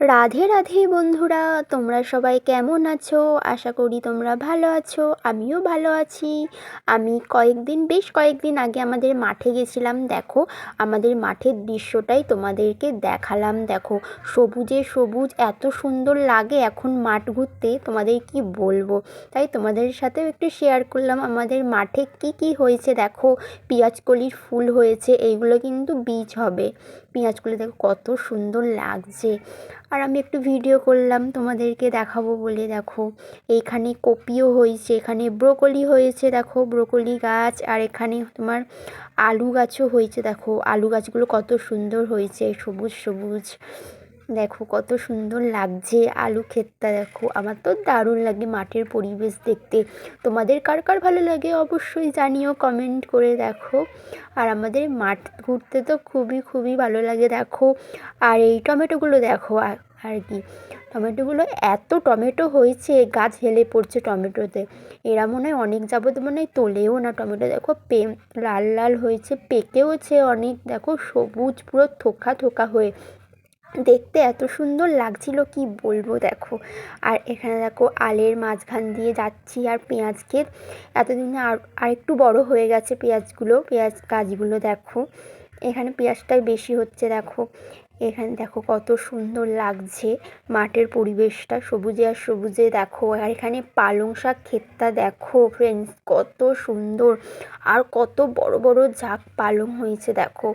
রাধে রাধে বন্ধুরা, তোমরা সবাই কেমন আছো? আশা করি তোমরা ভালো আছো। আমিও ভালো আছি। আমি বেশ কয়েকদিন আগে আমাদের মাঠে গেছিলাম। দেখো, আমাদের মাঠের দৃশ্যটাই তোমাদেরকে দেখালাম। দেখো, সবুজে সবুজ, এত সুন্দর লাগে এখন মাঠ ঘুরতে, তোমাদের কি বলবো। তাই তোমাদের সাথেও একটু শেয়ার করলাম আমাদের মাঠে কি হয়েছে। দেখো, পেঁয়াজকলির ফুল হয়েছে, এইগুলো কিন্তু বীজ হবে। পেঁয়াজকলি দেখো কত সুন্দর লাগছে। আর আমি একটু ভিডিও করলাম তোমাদেরকে দেখাবো বলে। দেখো, এইখানে কপিও হয়েছে, এখানে ব্রোকলি হয়েছে, দেখো ব্রোকলি গাছ। আর এখানে তোমার আলু গাছও হয়েছে। দেখো আলু গাছগুলো কত সুন্দর হয়েছে, সবুজ সবুজ। দেখো কত সুন্দর লাগছে আলু ক্ষেতটা। দেখো, আমার তো দারুণ লাগে মাঠের পরিবেশ দেখতে। তোমাদের কার কার ভালো লাগে অবশ্যই জানিও কমেন্ট করে। দেখো, আর আমাদের মাঠ ঘুরতে তো খুবই ভালো লাগে। দেখো, আর এই টমেটোগুলো দেখো, আর কি টমেটোগুলো, এত টমেটো হয়েছে, গাছ হেলে পড়ছে টমেটোতে। এরা মনে হয় অনেক যাবত মনে হয় তোলেও না টমেটো। দেখো লাল লাল হয়েছে, পেকেওছে অনেক। দেখো সবুজ, পুরো থোকা থোকা হয়ে দেখতে এত সুন্দর লাগছিল কি বলবো। দেখো, আর এখানে দেখো আলের মাঝখান দিয়ে যাচ্ছি, আর পেঁয়াজ ক্ষেত এতদিনে আর একটু বড় হয়ে গেছে পেঁয়াজ গাছগুলো। দেখো, এখানে পেঁয়াজটাই বেশি হচ্ছে। দেখো, এখানে দেখো কত সুন্দর লাগছে মাঠের পরিবেশটা, সবুজে আর সবুজে। দেখো, আর এখানে পালং শাক ক্ষেতটা দেখো ফ্রেন্ডস, কত সুন্দর। আর কত বড় বড় ঝাঁক পালং হয়েছে। দেখো,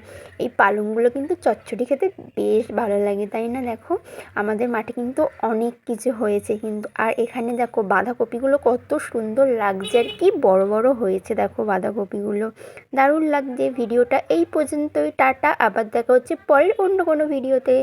এই পালংগুলো কিন্তু চচ্চড়ি খেতে বেশ ভালো লাগে, তাই না? দেখো, আমাদের মাঠে কিন্তু অনেক কিছু হয়েছে কিন্তু। আর এখানে দেখো বাঁধাকপিগুলো কত সুন্দর লাগছে, আর কি বড় বড় হয়েছে। দেখো বাঁধাকপিগুলো দারুণ লাগছে। ভিডিওটা এই পর্যন্তই, টাটা। আবার দেখা হচ্ছে পরের অন্য কোনো ভিডিওতে।